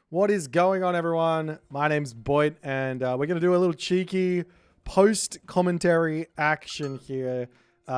What is going on, everyone? My name's Boit, and we're going to do a little cheeky post-commentary action here.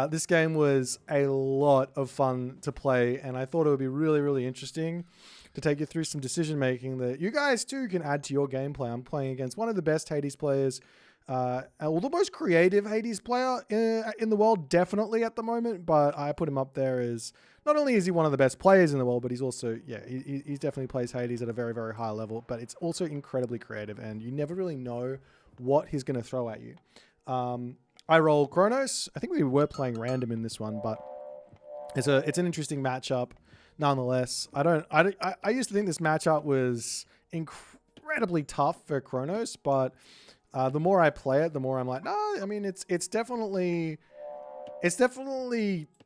This game was a lot of fun to play, and I thought it would be really, really interesting to take you through some decision-making that you guys, too, can add to your gameplay. I'm playing against one of the best Hades players, well, the most creative Hades player in the world, definitely at the moment, but I put him up there as... Not only is he one of the best players in the world, but he's also, he definitely plays Hades at a very, very high level, but it's also incredibly creative, and you never really know what he's going to throw at you. I roll Kronos. I think we were playing random in this one, but it's an interesting matchup nonetheless. I used to think this matchup was incredibly tough for Kronos, but the more I play it, the more I'm like, no, I mean, it's definitely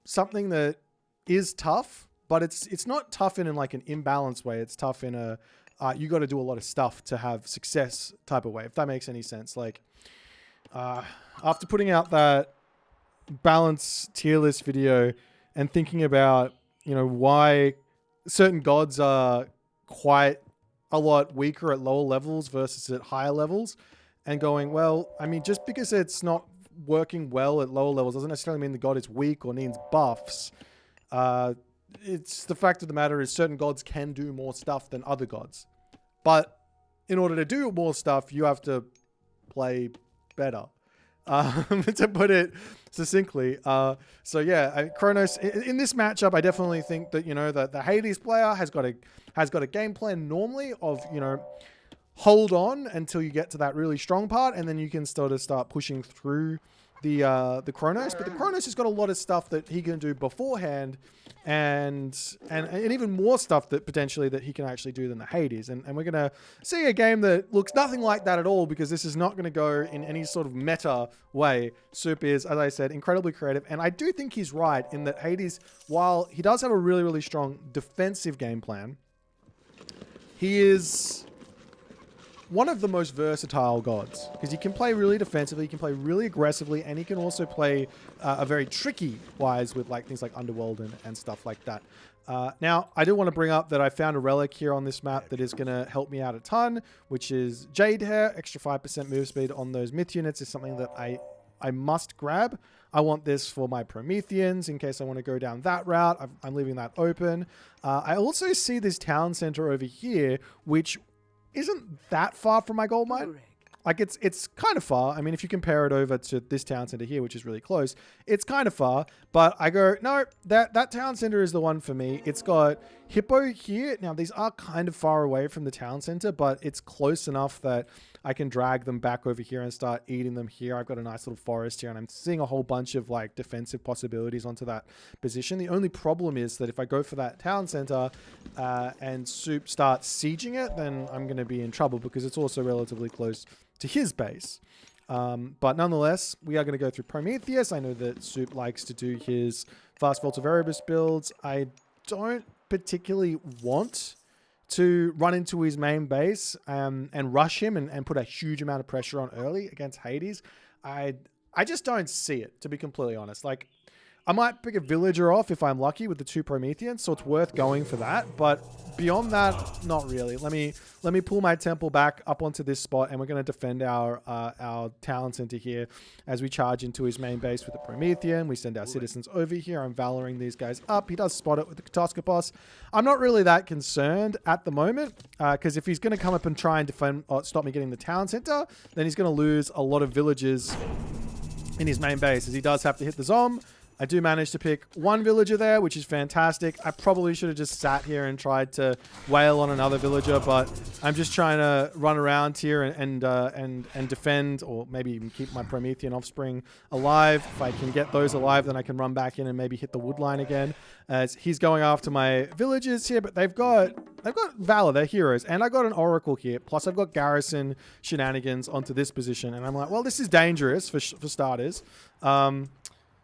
something that is tough, but it's not tough in like an imbalanced way. It's tough in a you got to do a lot of stuff to have success type of way, if that makes any sense. Like after putting out that balance tier list video and thinking about, you know, why certain gods are quite a lot weaker at lower levels versus at higher levels, and going, well, I mean, just because it's not working well at lower levels doesn't necessarily mean the god is weak or needs buffs. It's the fact of the matter is certain gods can do more stuff than other gods. But in order to do more stuff, you have to play better. To put it succinctly. So yeah, Kronos, in this matchup, I definitely think that, you know, that the Hades player has got a game plan normally of, you know, hold on until you get to that really strong part, and then you can start pushing through the Kronos. But the Kronos has got a lot of stuff that he can do beforehand, and even more stuff that potentially that he can actually do than the Hades. And we're going to see a game that looks nothing like that at all, because this is not going to go in any sort of meta way. Soup is, as I said, incredibly creative, and I do think he's right in that Hades, while he does have a really, really strong defensive game plan, he is one of the most versatile gods, because he can play really defensively, he can play really aggressively, and he can also play a very tricky wise with like things like Underworld and stuff like that. Now, I do want to bring up that I found a relic here on this map that is going to help me out a ton, which is Jade Hair. Extra 5% move speed on those myth units is something that I must grab. I want this for my Prometheans in case I want to go down that route. I'm leaving that open. I also see this town center over here, which isn't that far from my gold mine. Like it's kind of far. I mean, if you compare it over to this town center here, which is really close, it's kind of far. But I go, no, that town center is the one for me. It's got Hippo here. Now, these are kind of far away from the town center, but it's close enough that I can drag them back over here and start eating them here. I've got a nice little forest here, and I'm seeing a whole bunch of like defensive possibilities onto that position. The only problem is that if I go for that town center and Soup starts sieging it, then I'm going to be in trouble, because it's also relatively close to his base. But nonetheless, we are going to go through Prometheus. I know that Soup likes to do his fast Volta Variabus builds. I don't particularly want to run into his main base and rush him and put a huge amount of pressure on early against Hades. I just don't see it, to be completely honest. Like, I might pick a villager off if I'm lucky with the 2 Prometheans, so it's worth going for that. But beyond that, not really. Let me pull my temple back up onto this spot, and we're going to defend our town center here as we charge into his main base with the Promethean. We send our citizens over here. I'm valoring these guys up. He does spot it with the Katoskopos. I'm not really that concerned at the moment, because if he's going to come up and try and defend or stop me getting the town center, then he's going to lose a lot of villagers in his main base, as he does have to hit the Zom. I do manage to pick one villager there, which is fantastic. I probably should have just sat here and tried to wail on another villager, but I'm just trying to run around here and defend, or maybe even keep my Promethean offspring alive. If I can get those alive, then I can run back in and maybe hit the wood line again. As he's going after my villagers here, but they've got Valor, they're heroes, and I got an Oracle here. Plus, I've got Garrison shenanigans onto this position, and I'm like, well, this is dangerous for starters.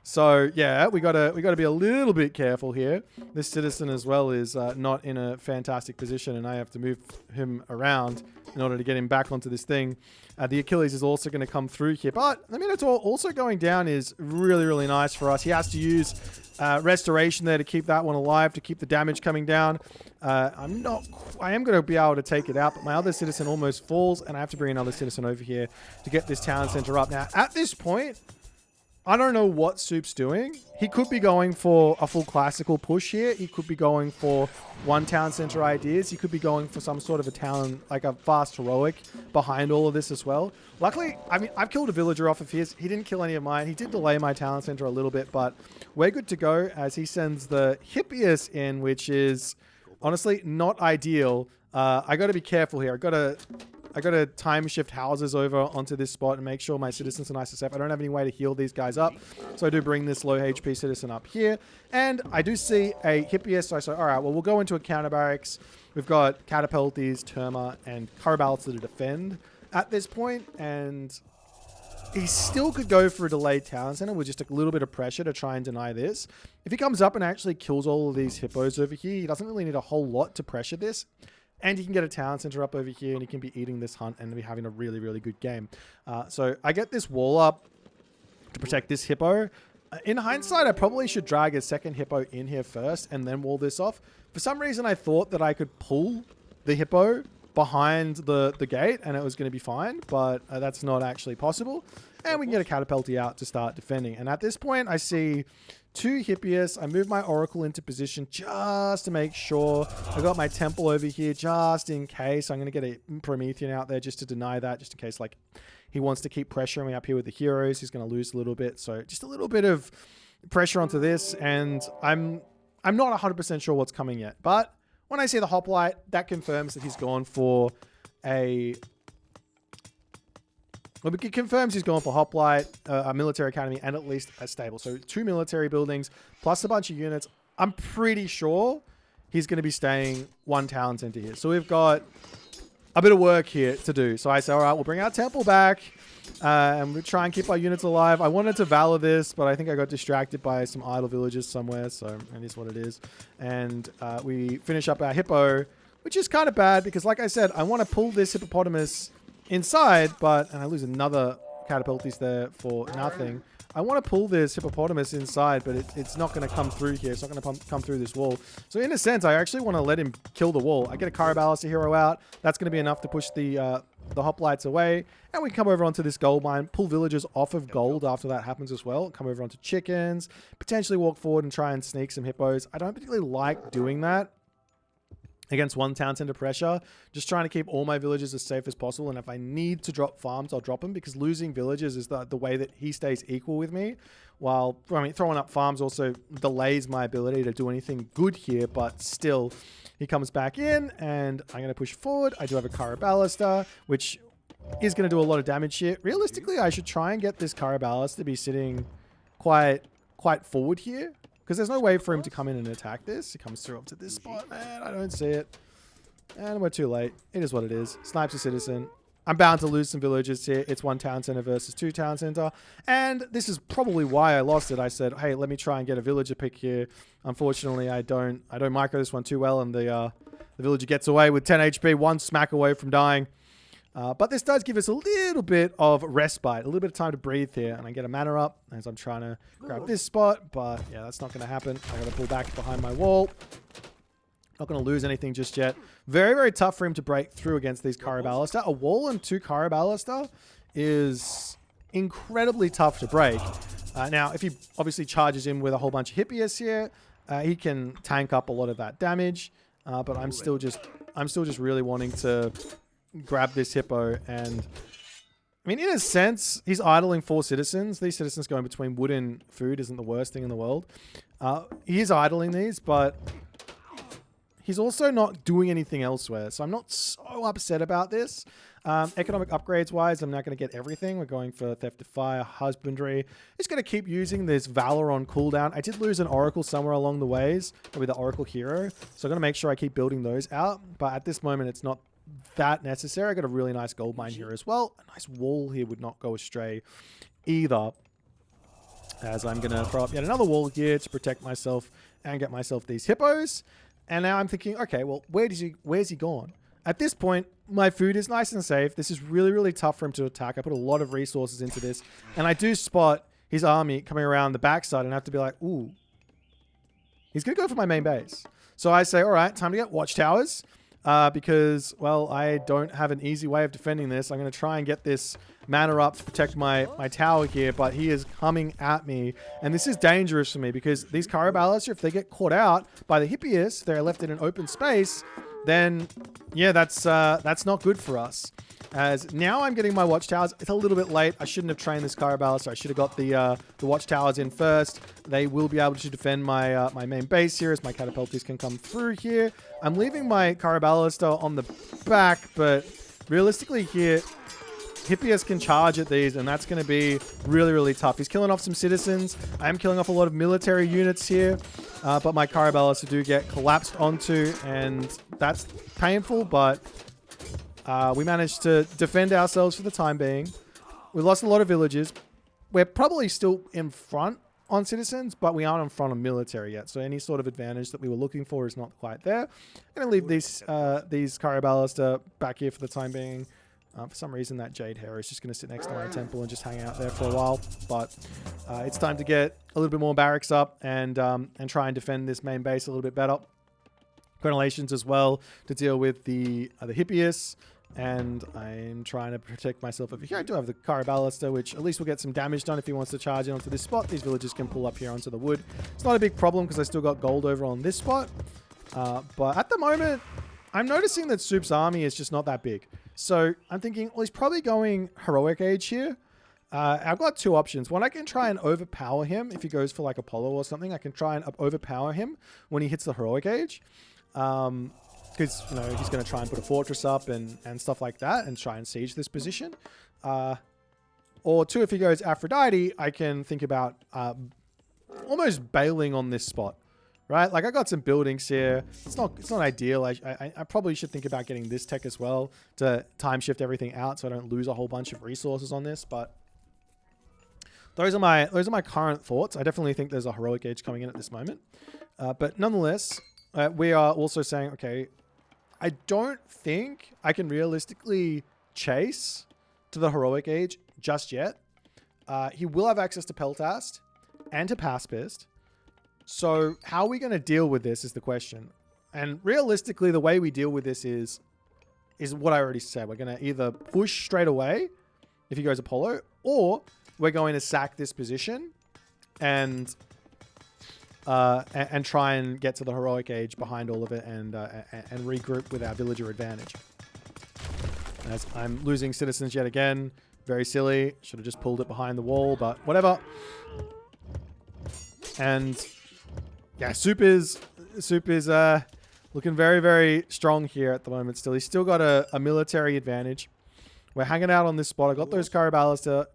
So yeah, we gotta be a little bit careful here. This citizen as well is not in a fantastic position, and I have to move him around in order to get him back onto this thing. The Achilles is also going to come through here, but the Minotaur also going down is really, really nice for us. He has to use restoration there to keep that one alive, to keep the damage coming down. I am going to be able to take it out, but my other citizen almost falls, and I have to bring another citizen over here to get this town center up. Now, at this point, I don't know what Soup's doing. He could be going for a full classical push here. He could be going for one town center ideas. He could be going for some sort of a town, like a fast heroic behind all of this as well. Luckily, I mean, I've killed a villager off of his. He didn't kill any of mine. He did delay my town center a little bit, but we're good to go as he sends the Hippias in, which is honestly not ideal. I got to be careful here. I got to time shift houses over onto this spot and make sure my citizens are nice and safe. I don't have any way to heal these guys up, so I do bring this low HP citizen up here. And I do see a Hippias, so all right, well, we'll go into a counter barracks. We've got Catapultes, Terma, and Caraballs to defend at this point, and he still could go for a delayed town center with just a little bit of pressure to try and deny this. If he comes up and actually kills all of these hippos over here, he doesn't really need a whole lot to pressure this. And he can get a town center up over here, and he can be eating this hunt and be having a really, really good game. So I get this wall up to protect this hippo. In hindsight, I probably should drag a second hippo in here first and then wall this off. For some reason, I thought that I could pull the hippo behind the gate and it was going to be fine, but that's not actually possible. And we can get a Catapulti out to start defending. And at this point, I see two Hippias. I move my Oracle into position just to make sure. I got my Temple over here just in case. I'm going to get a Promethean out there just to deny that, just in case like he wants to keep pressuring me up here with the heroes. He's going to lose a little bit. So just a little bit of pressure onto this. And I'm not 100% sure what's coming yet. But when I see the Hoplite, that confirms that he's gone for a... Well, it confirms he's going for Hoplite, a military academy, and at least a stable. So 2 military buildings, plus a bunch of units. I'm pretty sure he's going to be staying 1 town center here. So we've got a bit of work here to do. So I say, all right, we'll bring our temple back, and we'll try and keep our units alive. I wanted to valor this, but I think I got distracted by some idle villages somewhere, so it is what it is. And we finish up our hippo, which is kind of bad, because like I said, I want to pull this hippopotamus inside, and I lose another Catapultis there for nothing. I want to pull this hippopotamus inside, but it's not going to come through here. It's not going to come through this wall. So in a sense, I actually want to let him kill the wall. I get a Caraballis hero out. That's going to be enough to push the hoplites away. And we come over onto this gold mine, pull villagers off of gold after that happens as well. Come over onto chickens, potentially walk forward and try and sneak some hippos. I don't particularly like doing that against 1 town center pressure, just trying to keep all my villages as safe as possible. And if I need to drop farms, I'll drop them, because losing villages is the way that he stays equal with me. While, I mean, throwing up farms also delays my ability to do anything good here, but still, he comes back in, and I'm going to push forward. I do have a Caraballister, which is going to do a lot of damage here. Realistically, I should try and get this Caraballis to be sitting quite forward here, because there's no way for him to come in and attack this. He comes through up to this spot, and I don't see it. And we're too late. It is what it is. Snipes a citizen. I'm bound to lose some villagers here. It's 1 town center versus 2 town center. And this is probably why I lost it. I said, hey, let me try and get a villager pick here. Unfortunately, I don't micro this one too well, and the villager gets away with 10 HP, 1 smack away from dying. But this does give us a little bit of respite, a little bit of time to breathe here. And I get a mana up as I'm trying to grab this spot. But yeah, that's not going to happen. I got to pull back behind my wall. Not going to lose anything just yet. Very, very tough for him to break through against these Caraballister. A wall and 2 Caraballister is incredibly tough to break. Now, if he obviously charges in with a whole bunch of Hippias here, he can tank up a lot of that damage. But I'm still just really wanting to grab this hippo. And I mean, in a sense, he's idling 4 citizens. These citizens going between wood and food isn't the worst thing in the world. He is idling these, but he's also not doing anything elsewhere. So I'm not so upset about this. Economic upgrades wise, I'm not going to get everything. We're going for Theft of Fire, Husbandry. Just going to keep using this Valor on cooldown. I did lose an Oracle somewhere along the ways, probably the Oracle Hero. So I'm going to make sure I keep building those out. But at this moment, it's not that necessary. I got a really nice gold mine here as well. A nice wall here would not go astray either. as I'm going to throw up yet another wall here to protect myself and get myself these hippos. And now I'm thinking, okay, well, where's he gone? At this point, my food is nice and safe. This is really, really tough for him to attack. I put a lot of resources into this. And I do spot his army coming around the backside and I have to be like, ooh, he's going to go for my main base. So I say, all right, time to get watchtowers. Because, well, I don't have an easy way of defending this. I'm going to try and get this mana up to protect my tower here, but he is coming at me. And this is dangerous for me because these Caraballas, if they get caught out by the Hippias, they're left in an open space, then, yeah, that's not good for us. As now I'm getting my watchtowers. It's a little bit late. I shouldn't have trained this Caraballa, so I should have got the watchtowers in first. They will be able to defend my my main base here as my catapulties can come through here. I'm leaving my Caraballa still on the back, but realistically here, Hippias can charge at these, and that's going to be really, really tough. He's killing off some citizens. I am killing off a lot of military units here, but my Caraballas do get collapsed onto, and that's painful, but we managed to defend ourselves for the time being. We lost a lot of villages. We're probably still in front on citizens, but we aren't in front of military yet. So any sort of advantage that we were looking for is not quite there. I'm going to leave these Caraballas back here for the time being. For some reason, that Jade Hare is just going to sit next to my temple and just hang out there for a while. But it's time to get a little bit more barracks up and try and defend this main base a little bit better. Crenellations as well to deal with the Hippias. And I'm trying to protect myself over here. I do have the Caraballista, which at least will get some damage done if he wants to charge in onto this spot. These villagers can pull up here onto the wood. It's not a big problem because I still got gold over on this spot. But at the moment, I'm noticing that Soup's army is just not that big. So I'm thinking, well, he's probably going Heroic Age here. I've got two options. One, I can try and overpower him. If he goes for like Apollo or something, I can try and overpower him when he hits the Heroic Age. Because, you know, he's going to try and put a fortress up and stuff like that and try and siege this position. Or two, if he goes Aphrodite, I can think about almost bailing on this spot, right? Like, I got some buildings here. It's not ideal. I probably should think about getting this tech as well to time shift everything out so I don't lose a whole bunch of resources on this. But those are my current thoughts. I definitely think there's a Heroic Age coming in at this moment. But nonetheless, we are also saying, okay, I don't think I can realistically chase to the Heroic Age just yet. He will have access to Peltast and to Paspist. So how are we going to deal with this is the question. And realistically, the way we deal with this is what I already said. We're going to either push straight away if he goes Apollo, or we're going to sack this position and try and get to the Heroic Age behind all of it and regroup with our villager advantage. As I'm losing citizens yet again. Very silly. Should have just pulled it behind the wall, but whatever. And yeah, Soup is looking very, very strong here at the moment still. He's still got a military advantage. We're hanging out on this spot. I got those Caraballas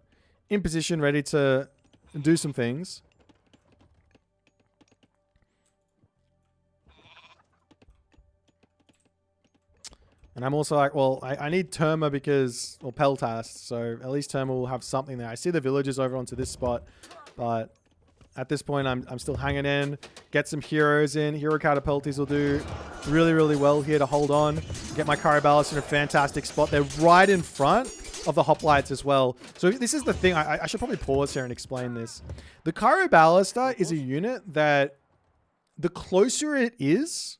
in position, ready to do some things. And I'm also like, well, I need Terma because, well, Peltast, so at least Terma will have something there. I see the villagers over onto this spot, but at this point, I'm still hanging in. Get some heroes in. Hero catapulties will do really, really well here to hold on. Get my Caraballas in a fantastic spot. They're right in front of the hoplites as well. So this is the thing. I should probably pause here and explain this. The Caraballista is a unit that the closer it is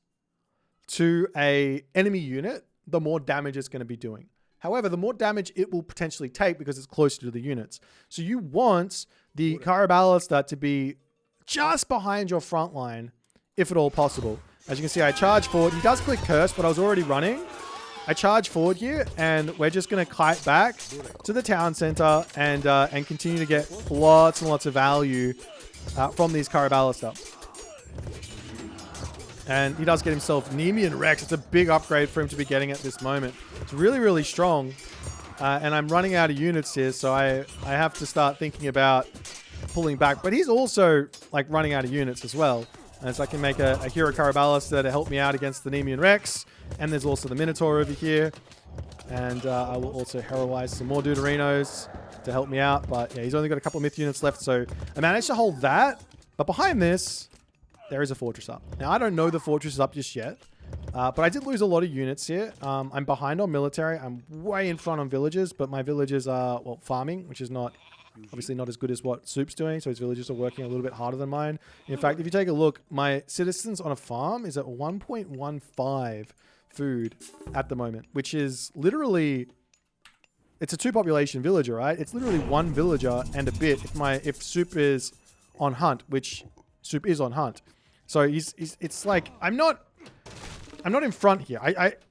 to a enemy unit, the more damage it's going to be doing. However, the more damage it will potentially take because it's closer to the units. So you want the Caraballista to be just behind your front line, if at all possible. As you can see, I charge forward. He does click Curse, but I was already running. I charge forward here, and we're just going to kite back to the town center and continue to get lots and lots of value from these Caraballista. And he does get himself Nemean Rex. It's a big upgrade for him to be getting at this moment. It's really, really strong. And I'm running out of units here, so I have to start thinking about pulling back. But he's also like running out of units as well. And so I can make a Hero Caraballista to help me out against the Nemean Rex. And there's also the Minotaur over here. And I will also heroize some more Deuterinos. to help me out. But yeah, he's only got a couple of myth units left, so I managed to hold that. But behind this, there is a fortress up. Now, I don't know the fortress is up just yet, but I did lose a lot of units here. I'm behind on military. I'm way in front on villages, but my villages are, well, farming, which is obviously not as good as what Soup's doing, so his villages are working a little bit harder than mine. In fact, if you take a look, my citizens on a farm is at 1.15 food at the moment, which is literally... It's a 2-population villager, right? It's literally 1 villager and a bit if Soup is on hunt, which Soup is on hunt. So it's like I'm not in front here.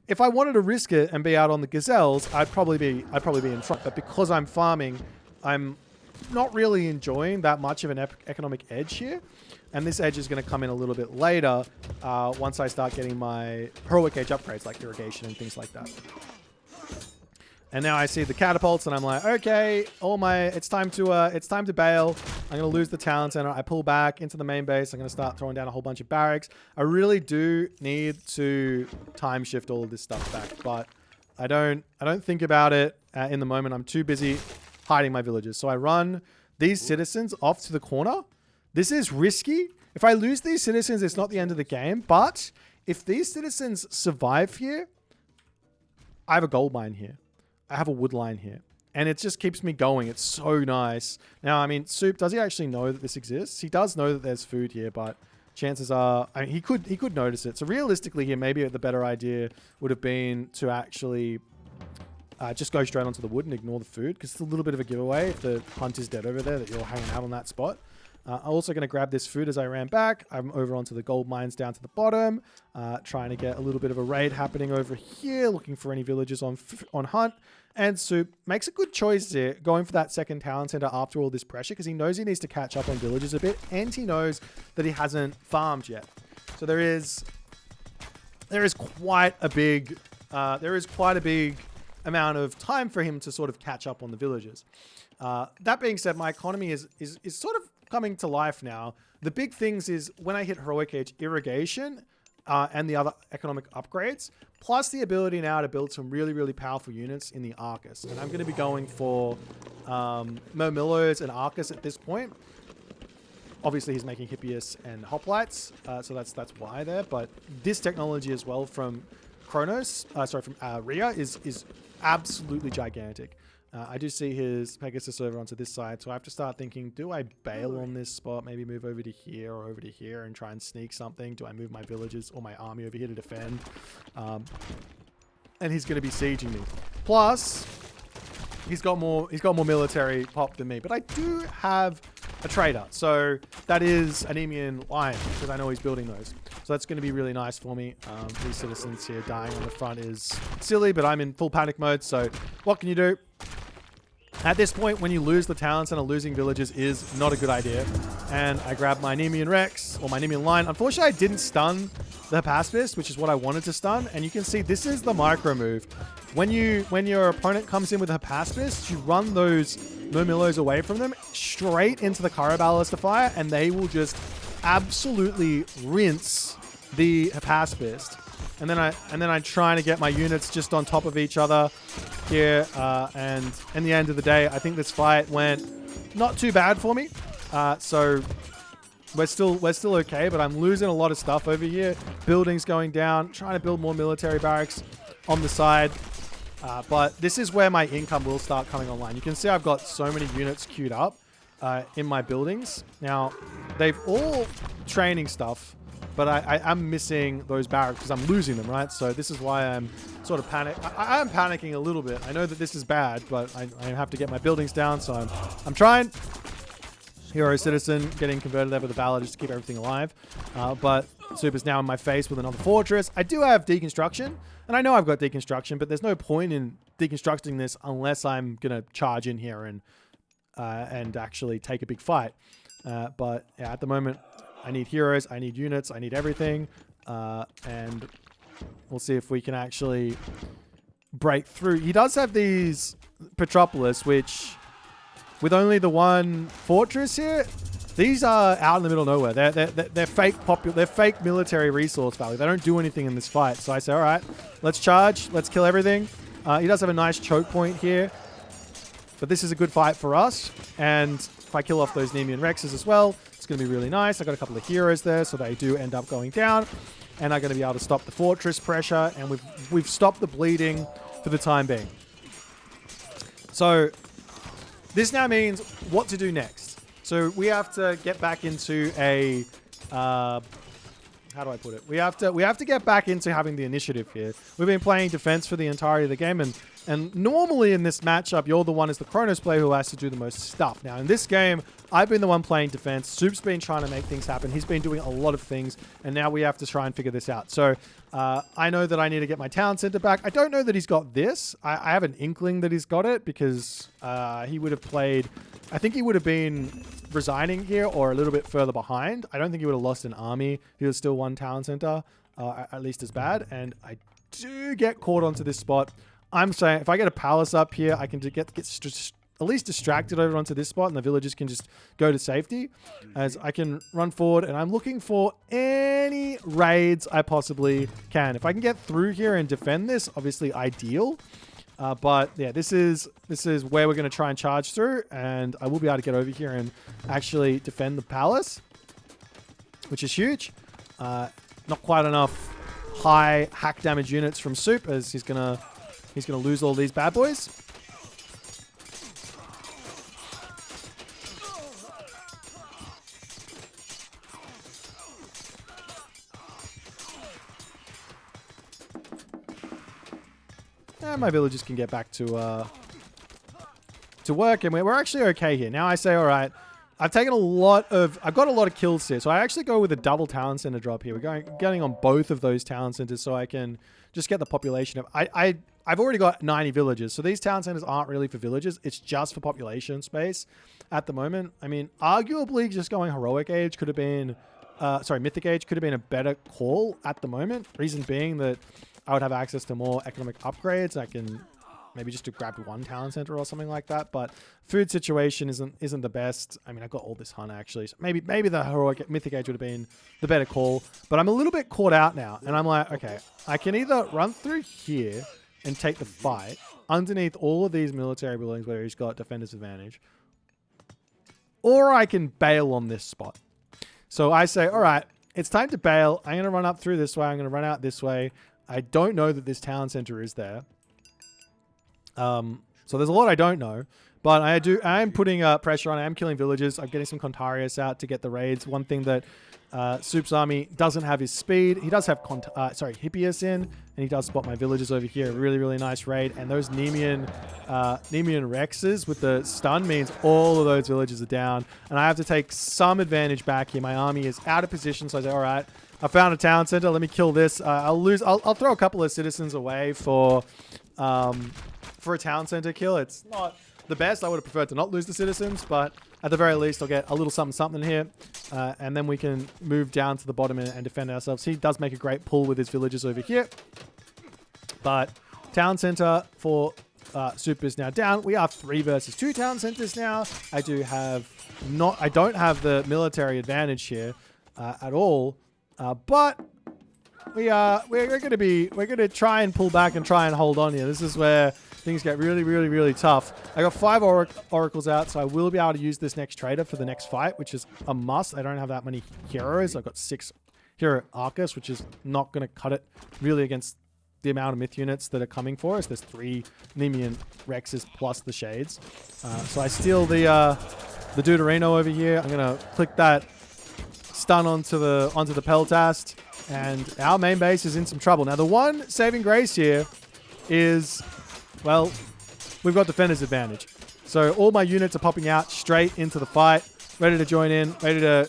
If I wanted to risk it and be out on the gazelles, I'd probably be in front. But because I'm farming, I'm not really enjoying that much of an economic edge here. And this edge is going to come in a little bit later once I start getting my heroic age upgrades like irrigation and things like that. And now I see the catapults, and I'm like, okay, it's time to bail. I'm gonna lose the talent center. I pull back into the main base. I'm gonna start throwing down a whole bunch of barracks. I really do need to time shift all of this stuff back, but I don't think about it in the moment. I'm too busy hiding my villages. So I run these citizens off to the corner. This is risky. If I lose these citizens, it's not the end of the game. But if these citizens survive here, I have a gold mine here. I have a wood line here, and it just keeps me going. It's so nice. Now, I mean, Soup, does he actually know that this exists? He does know that there's food here, but chances are, I mean, he could notice it. So realistically here, maybe the better idea would have been to actually just go straight onto the wood and ignore the food, because it's a little bit of a giveaway if the hunt is dead over there that you're hanging out on that spot. I'm also going to grab this food as I ran back. I'm over onto the gold mines down to the bottom, trying to get a little bit of a raid happening over here, looking for any villagers on hunt. And Soup makes a good choice here, going for that second talent center after all this pressure, because he knows he needs to catch up on villagers a bit, and he knows that he hasn't farmed yet. So there is quite a big amount of time for him to sort of catch up on the villagers. That being said, my economy is sort of coming to life now. The big things is when I hit heroic age, irrigation and the other economic upgrades, plus the ability now to build some really, really powerful units in the Arcus. And I'm going to be going for Murmillos and Arcus at this point. Obviously, he's making Hippias and Hoplites, so that's why there. But this technology as well from Kronos, from Rhea is absolutely gigantic. I do see his Pegasus over onto this side, so I have to start thinking, do I bail on this spot, maybe move over to here or over to here and try and sneak something? Do I move my villagers or my army over here to defend? And he's going to be sieging me. Plus, he's got more military pop than me, but I do have a trader, so that is an Emian lion, because I know he's building those. So that's going to be really nice for me. These citizens here dying on the front is silly, but I'm in full panic mode, so what can you do? At this point, when you lose the talents and losing villages is not a good idea. And I grabbed my Nemean Rex, or my Nemean Lion. Unfortunately, I didn't stun the Hapaspist, which is what I wanted to stun. And you can see this is the micro move. When your opponent comes in with a Hapaspist, you run those Murmillos away from them straight into the Caraballister fire, and they will just absolutely rinse the Hapaspist. And then I'm trying to get my units just on top of each other here. And in the end of the day, I think this fight went not too bad for me. So we're still okay, but I'm losing a lot of stuff over here. Buildings going down, trying to build more military barracks on the side. But this is where my income will start coming online. You can see I've got so many units queued up in my buildings. Now, they've all training stuff, but I'm missing those barracks because I'm losing them, right? So this is why I'm sort of I am panicking a little bit. I know that this is bad, but I have to get my buildings down, so I'm trying. Hero Citizen getting converted there with the Valor just to keep everything alive. But Super's now in my face with another fortress. I do have deconstruction, and I know I've got deconstruction, but there's no point in deconstructing this unless I'm going to charge in here and actually take a big fight. But yeah, at the moment, I need heroes, I need units, I need everything. And we'll see if we can actually break through. He does have these Petropolis, which, with only the one fortress here, these are out in the middle of nowhere. They're fake military resource value. They don't do anything in this fight. So I say, all right, let's charge. Let's kill everything. He does have a nice choke point here. But this is a good fight for us. And if I kill off those Nemean Rexes as well, it's going to be really nice. I got a couple of heroes there, so they do end up going down. And I'm going to be able to stop the fortress pressure. And we've stopped the bleeding for the time being. So this now means what to do next. So we have to get back into a... how do I put it? We have to get back into having the initiative here. We've been playing defense for the entirety of the game, and normally in this matchup, you're the one as the Chronos player who has to do the most stuff. Now, in this game, I've been the one playing defense. Soup's been trying to make things happen. He's been doing a lot of things, and now we have to try and figure this out. So I know that I need to get my town center back. I don't know that he's got this. I have an inkling that he's got it because he would have played... I think he would have been resigning here or a little bit further behind. I don't think he would have lost an army. He was still one town center, at least as bad. And I do get caught onto this spot. I'm saying if I get a palace up here, I can get at least distracted over onto this spot and the villagers can just go to safety as I can run forward. And I'm looking for any raids I possibly can. If I can get through here and defend this, obviously ideal. But yeah, this is where we're going to try and charge through, and I will be able to get over here and actually defend the palace, which is huge. Not quite enough high hack damage units from Soup, as he's gonna lose all these bad boys. And my villagers can get back to work, and we're actually okay here. Now I say, all right, I've got a lot of kills here, so I actually go with a double town center drop here. We're getting on both of those town centers, so I can just get the population of. I've already got 90 villagers, so these town centers aren't really for villagers. It's just for population space at the moment. I mean, arguably, just going heroic age could have been, mythic age could have been a better call at the moment. Reason being that I would have access to more economic upgrades. I can maybe just grab one town center or something like that. But food situation isn't the best. I mean, I got all this hunt actually. So maybe the heroic mythic age would have been the better call. But I'm a little bit caught out now, and I'm like, okay, I can either run through here and take the fight underneath all of these military buildings where he's got defender's advantage, or I can bail on this spot. So I say, all right, it's time to bail. I'm going to run up through this way. I'm going to run out this way. I don't know that this town center is there. So there's a lot I don't know, but I am putting pressure on. I am killing villagers. I'm getting some Contarius out to get the raids. One thing that Soup's army doesn't have is speed. He does have Hippias in, and he does spot my villagers over here. Really, really nice raid. And those Nemean Rexes with the stun means all of those villagers are down, and I have to take some advantage back here. My army is out of position, so I say, all right, I found a town center. Let me kill this. I'll throw a couple of citizens away for a town center kill. It's not the best. I would have preferred to not lose the citizens, but at the very least, I'll get a little something here, and then we can move down to the bottom and defend ourselves. He does make a great pull with his villagers over here, but town center for Soup is now down. We are 3 versus 2 town centers now. I don't have the military advantage here at all. But we're gonna try and pull back and try and hold on here. This is where things get really, really, really tough. I got 5 oracles out, so I will be able to use this next trader for the next fight, which is a must. I don't have that many heroes. I've got 6 hero Arcus, which is not gonna cut it really against the amount of myth units that are coming for us. There's 3 Nemean Rexes plus the Shades. So I steal the Deuterino over here. I'm gonna click that stun onto the Peltast, and our main base is in some trouble. Now, the one saving grace here is, well, we've got defender's advantage. So all my units are popping out straight into the fight, ready to join in, ready to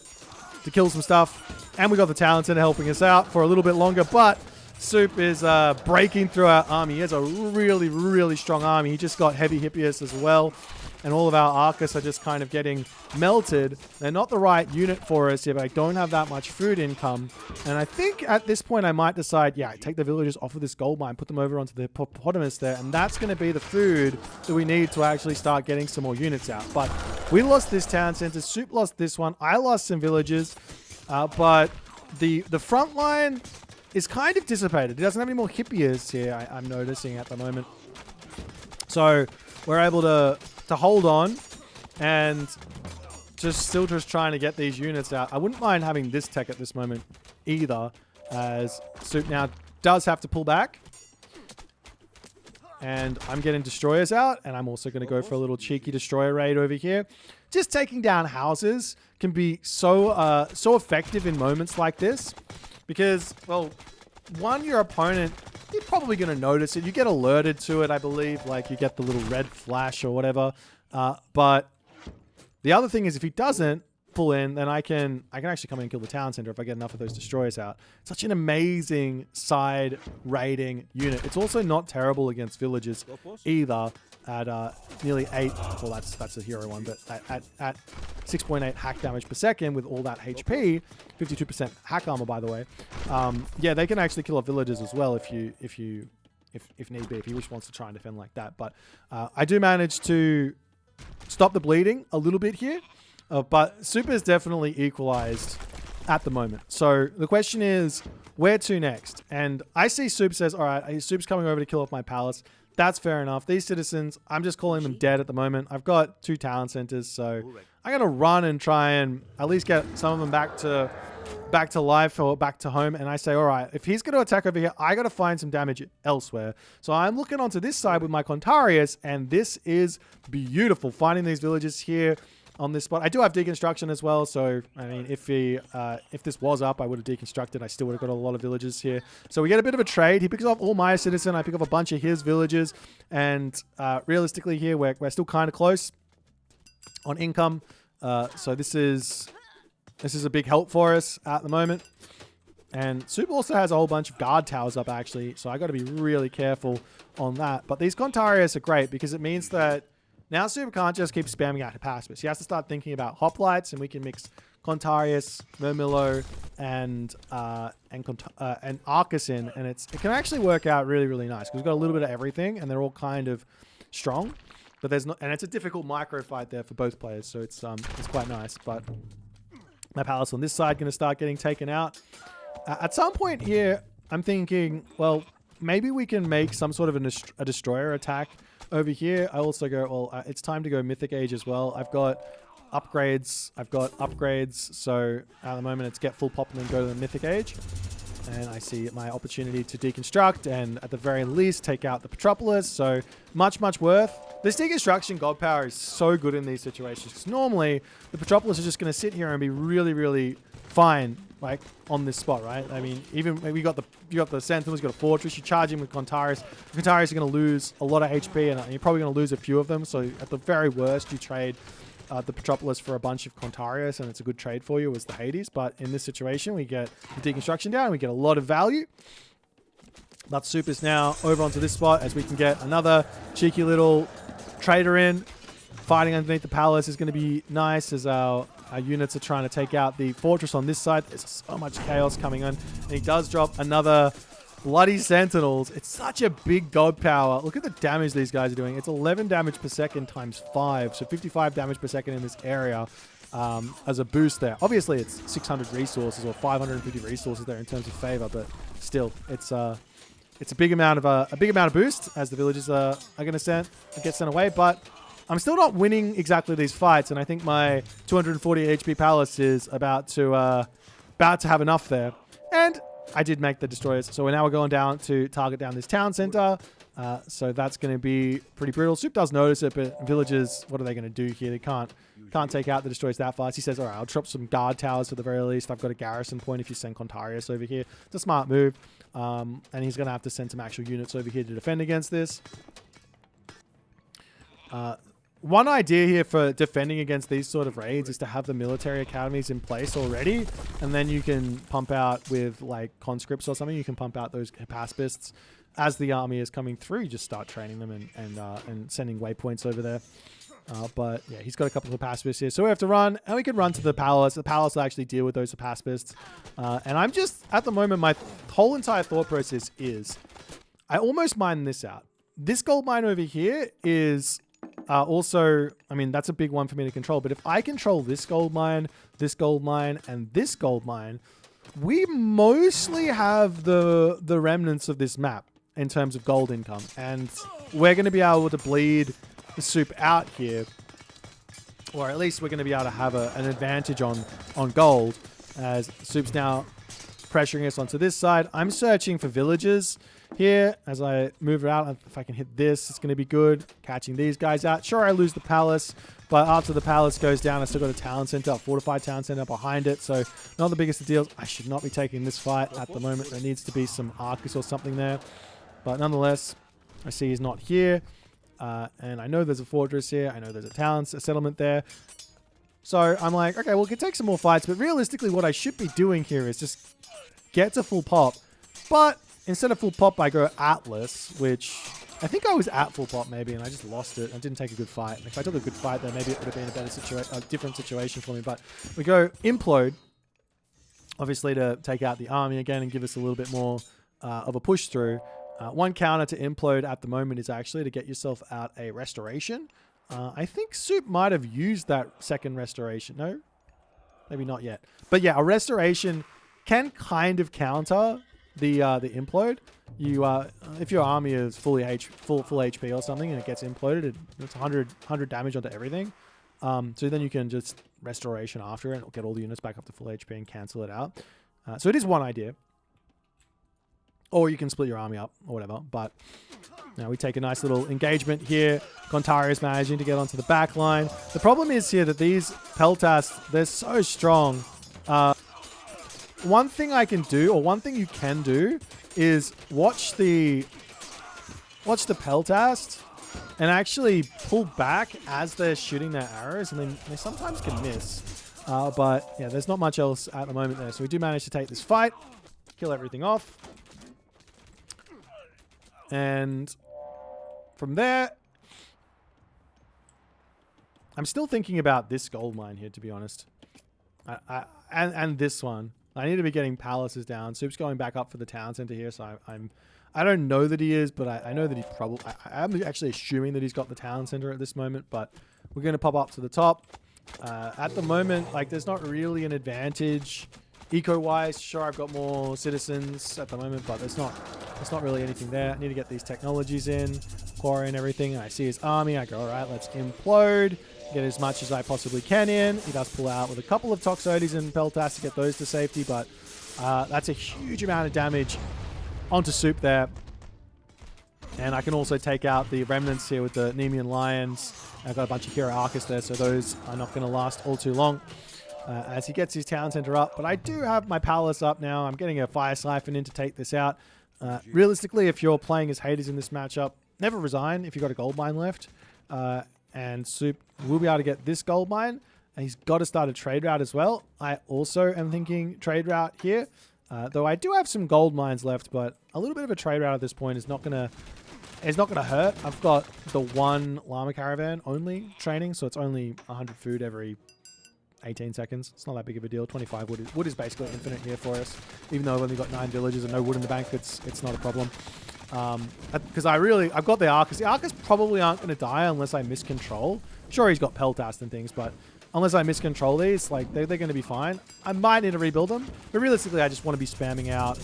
kill some stuff. And we got the talent center helping us out for a little bit longer, but Soup is breaking through our army. He has a really, really strong army. He just got heavy Hippias as well. And all of our Arcus are just kind of getting melted. They're not the right unit for us here, but I don't have that much food income. And I think at this point I might decide, yeah, take the villagers off of this gold mine, put them over onto the hippopotamus there, and that's going to be the food that we need to actually start getting some more units out. But we lost this town center. Soup lost this one. I lost some villagers. But the front line is kind of dissipated. He doesn't have any more Hippias here, I'm noticing at the moment. So we're able to to hold on and still trying to get these units out. I wouldn't mind having this tech at this moment either, as Soup now does have to pull back. And I'm getting destroyers out, and I'm also going to go for a little cheeky destroyer raid over here. Just taking down houses can be so effective in moments like this, because, well, one, your opponent, you're probably going to notice it. You get alerted to it, I believe, like you get the little red flash or whatever. But the other thing is, if he doesn't pull in, then I can actually come in and kill the town center if I get enough of those destroyers out. Such an amazing side raiding unit. It's also not terrible against villages either at nearly 8. Well, that's a hero one, but at 6.8 hack damage per second with all that HP, 52% hack armor, by the way. Yeah, they can actually kill off villagers as well if need be, if he just wants to try and defend like that. But I do manage to stop the bleeding a little bit here. But Super is definitely equalized at the moment. So the question is, where to next? And I see Soup says, all right, Soup's coming over to kill off my palace. That's fair enough. These citizens, I'm just calling them dead at the moment. I've got 2 town centers, so I'm going to run and try and at least get some of them back to life or back to home. And I say, all right, if he's going to attack over here, I got to find some damage elsewhere. So I'm looking onto this side with my Contarius, and this is beautiful. Finding these villages here on this spot. I do have deconstruction as well, so I mean, if this was up, I would have deconstructed. I still would have got a lot of villages here. So we get a bit of a trade. He picks off all my citizen. I pick up a bunch of his villages, and realistically here, we're still kind of close on income. So this is a big help for us at the moment. And Soup also has a whole bunch of guard towers up, actually, so I got to be really careful on that. But these Contarius are great because it means that now Super can't just keep spamming out Hypaspis. He has to start thinking about hoplites, and we can mix Contarius, Murmillo, and Arcus in, and it can actually work out really, really nice because we've got a little bit of everything, and they're all kind of strong. But there's not, and it's a difficult micro fight there for both players, so it's quite nice. But my palace on this side going to start getting taken out. At some point here, I'm thinking, well, maybe we can make some sort of a destroyer attack over here. I also go, well, it's time to go Mythic Age as well. I've got upgrades. So at the moment, it's get full pop and then go to the Mythic Age. And I see my opportunity to deconstruct and at the very least take out the Petropolis. So much worth. This deconstruction god power is so good in these situations because normally the Petropolis is just going to sit here and be really, really fine, like on this spot, right? I mean, even you got the Sentinels, you got a Fortress, you charge him with Contarius. Contarius are going to lose a lot of HP and you're probably going to lose a few of them. So at the very worst, you trade the Petropolis for a bunch of Contarius, and it's a good trade for you as the Hades. But in this situation, we get the deconstruction down, we get a lot of value. But Soup is now over onto this spot as we can get another cheeky little trader in. Fighting underneath the palace is going to be nice as our units are trying to take out the fortress on this side. There's so much chaos coming on. And he does drop another bloody Sentinels. It's such a big god power. Look at the damage these guys are doing. It's 11 damage per second times 5. So 55 damage per second in this area as a boost there. Obviously, it's 600 resources or 550 resources there in terms of favor. But still, it's a big amount of boost as the villagers are going to get sent away. But I'm still not winning exactly these fights, and I think my 240 HP palace is about to have enough there. And I did make the destroyers, so now we're going down to target down this town center. So that's going to be pretty brutal. Soup does notice it, but villagers, what are they going to do here? They can't take out the destroyers that fast. He says, all right, I'll drop some guard towers at the very least. I've got a garrison point if you send Contarius over here. It's a smart move. And he's going to have to send some actual units over here to defend against this. One idea here for defending against these sort of raids is to have the military academies in place already, and then you can pump out with like conscripts or something. You can pump out those Hypaspists as the army is coming through. You just start training them and sending waypoints over there. But yeah, he's got a couple of Hypaspists here, so we have to run, and we can run to the palace. The palace will actually deal with those Hypaspists. And I'm just at the moment, my whole entire thought process is, I almost mine this out. This gold mine over here is. Also, I mean, that's a big one for me to control. But if I control this gold mine, and this gold mine, we mostly have the remnants of this map in terms of gold income. And we're going to be able to bleed the Soup out here, or at least we're going to be able to have an advantage on gold, as Soup's now pressuring us onto this side. I'm searching for villages here as I move it out. If I can hit this, it's going to be good. Catching these guys out. Sure, I lose the palace, but after the palace goes down, I still got a town center, a fortified town center behind it. So not the biggest of deals. I should not be taking this fight at the moment. There needs to be some Arcus or something there. But nonetheless, I see he's not here. And I know there's a fortress here. I know there's a settlement there. So I'm like, okay, well, we can take some more fights. But realistically, what I should be doing here is just get to full pop. But instead of full pop, I go Atlas, which I think I was at full pop maybe, and I just lost it. I didn't take a good fight. If I took a good fight, then maybe it would have been a better different situation for me. But we go Implode, obviously to take out the army again and give us a little bit more of a push through. One counter to Implode at the moment is actually to get yourself out a Restoration. I think Soup might have used that second Restoration. No? Maybe not yet. But yeah, a Restoration can kind of counter the Implode. You if your army is full HP or something and it gets imploded, it's 100 damage onto everything. So then you can just Restoration after it and get all the units back up to full HP and cancel it out. So it is one idea. Or you can split your army up or whatever. But now we take a nice little engagement here. Kontari is managing to get onto the back line. The problem is here that these Peltas, they're so strong. One thing I can do, or one thing you can do, is watch the Peltast and actually pull back as they're shooting their arrows, and then they sometimes can miss. But yeah, there's not much else at the moment there. So we do manage to take this fight, kill everything off. And from there, I'm still thinking about this gold mine here, to be honest. And this one. I need to be getting palaces down. Soup's going back up for the town center here, so I don't know that he is, but I know that he probably... I'm actually assuming that he's got the town center at this moment, but we're going to pop up to the top. At the moment, like, there's not really an advantage eco-wise. Sure, I've got more citizens at the moment, but there's not really anything there. I need to get these technologies in, quarry and everything. And I see his army. I go, all right, let's implode. Get as much as I possibly can in. He does pull out with a couple of Toxotes and Peltas to get those to safety, but that's a huge amount of damage onto Soup there. And I can also take out the remnants here with the Nemean Lions. I've got a bunch of Hero Arcus there, so those are not going to last all too long as he gets his town center up. But I do have my palace up now. I'm getting a Fire Siphon in to take this out. Realistically, if you're playing as Hades in this matchup, never resign if you've got a gold mine left. And Soup will be able to get this gold mine. And he's got to start a trade route as well. I also am thinking trade route here. Though I do have some gold mines left, but a little bit of a trade route at this point is not gonna hurt. I've got the one llama caravan only training, so it's only 100 food every 18 seconds. It's not that big of a deal. 25 wood is basically infinite here for us. Even though I've only got 9 villages and no wood in the bank, it's not a problem. Because I've got the Arcus. The Arcus probably aren't going to die unless I miscontrol. Sure, he's got Peltast and things, but unless I miscontrol these, like, they're going to be fine. I might need to rebuild them, but realistically, I just want to be spamming out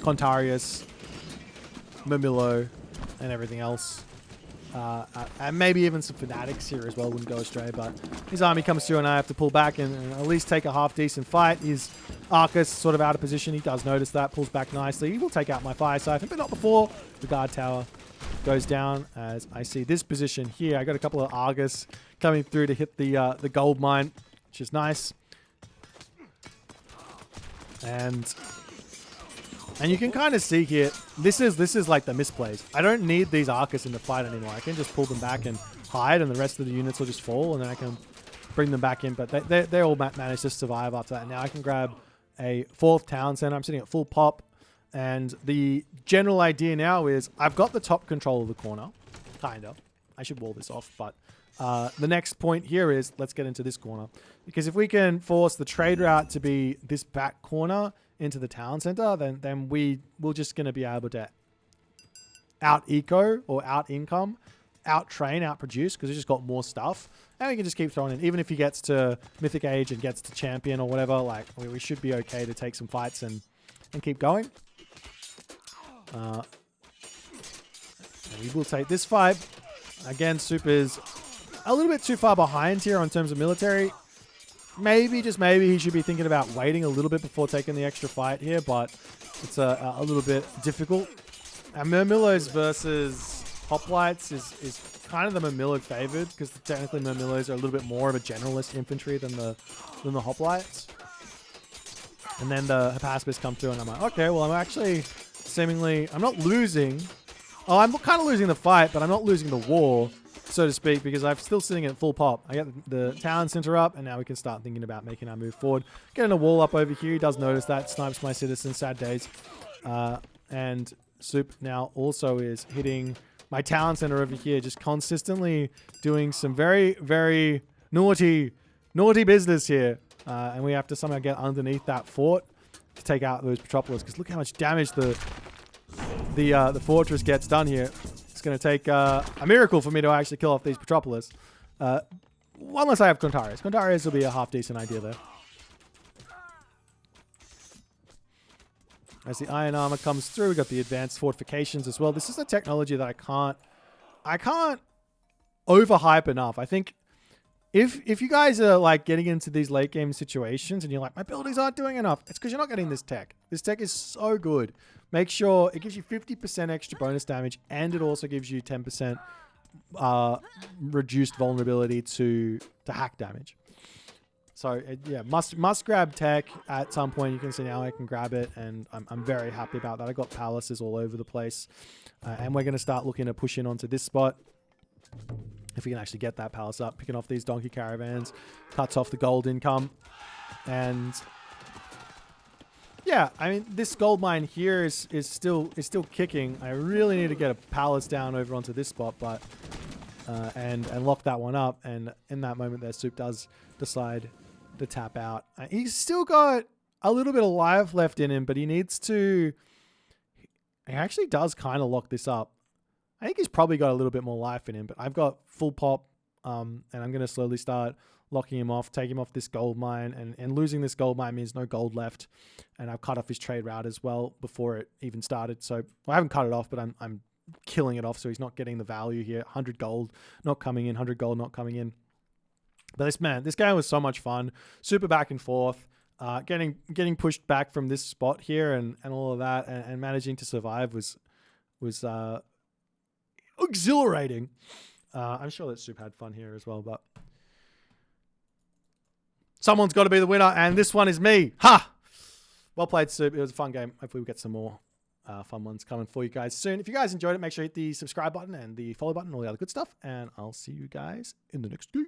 Contarius, Mamilo, and everything else. And maybe even some Fanatics here as well wouldn't go astray, but his army comes through and I have to pull back and at least take a half-decent fight. His Arcus sort of out of position. He does notice that, pulls back nicely. He will take out my Fire Siphon, but not before the guard tower goes down. As I see this position here, I got a couple of Argus coming through to hit the gold mine, which is nice. And you can kind of see here, this is like the misplays. I don't need these Arcus in the fight anymore. I can just pull them back and hide, and the rest of the units will just fall, and then I can bring them back in. But they all managed to survive after that. Now I can grab a 4th town center. I'm sitting at full pop, and the general idea now is I've got the top control of the corner, kind of. I should wall this off, but the next point here is let's get into this corner. Because if we can force the trade route to be this back corner into the town center, then we're just going to be able to out-eco or out-income, out-train, out-produce, because we just got more stuff. And we can just keep throwing in. Even if he gets to Mythic Age and gets to Champion or whatever, like, we should be okay to take some fights and keep going. And we will take this fight. Again, Soup is a little bit too far behind here in terms of military. Maybe, just maybe, he should be thinking about waiting a little bit before taking the extra fight here, but it's a little bit difficult. And Murmillos versus Hoplites is kind of the Murmillo favored, because technically Murmillos are a little bit more of a generalist infantry than the Hoplites. And then the Hypaspis come through, and I'm like, okay, well, I'm actually seemingly, I'm not losing. Oh, I'm kind of losing the fight, but I'm not losing the war, so to speak, because I'm still sitting at full pop. I get the town center up, and now we can start thinking about making our move forward. Getting a wall up over here. He does notice that. Snipes my citizen. Sad days. And Soup now also is hitting my town center over here, just consistently doing some very, very naughty business here. And we have to somehow get underneath that fort to take out those Petropolis, because look how much damage the fortress gets done here. It's going to take a miracle for me to actually kill off these Petropolis. Unless I have Contarius. Contarius will be a half decent idea there. As the iron armor comes through, we got the advanced fortifications as well. This is a technology that I can't overhype enough. I think if you guys are like getting into these late game situations and you're like, my buildings aren't doing enough, it's because you're not getting this tech. This tech is so good. Make sure it gives you 50% extra bonus damage, and it also gives you 10% reduced vulnerability to hack damage. So yeah, must grab tech at some point. You can see now I can grab it, and I'm very happy about that. I got palaces all over the place, and we're going to start looking to push in onto this spot. If we can actually get that palace up, picking off these donkey caravans, cuts off the gold income, and yeah, I mean, this gold mine here is still kicking. I really need to get a palace down over onto this spot, but and lock that one up. And in that moment, there, Soup does decide to tap out. He's still got a little bit of life left in him, but he needs to. He actually does kind of lock this up. I think he's probably got a little bit more life in him, but I've got full pop, and I'm going to slowly start locking him off, take him off this gold mine, and losing this gold mine means no gold left. And I've cut off his trade route as well before it even started. So I haven't cut it off, but I'm killing it off, so he's not getting the value here. 100 gold not coming in, 100 gold not coming in. But this game was so much fun. Super back and forth, getting pushed back from this spot here and all of that, and managing to survive was exhilarating. I'm sure that Soup had fun here as well, but someone's got to be the winner, and this one is me. Ha! Well played, Soup. It was a fun game. Hopefully we get some more fun ones coming for you guys soon. If you guys enjoyed it, make sure you hit the subscribe button and the follow button and all the other good stuff, and I'll see you guys in the next game.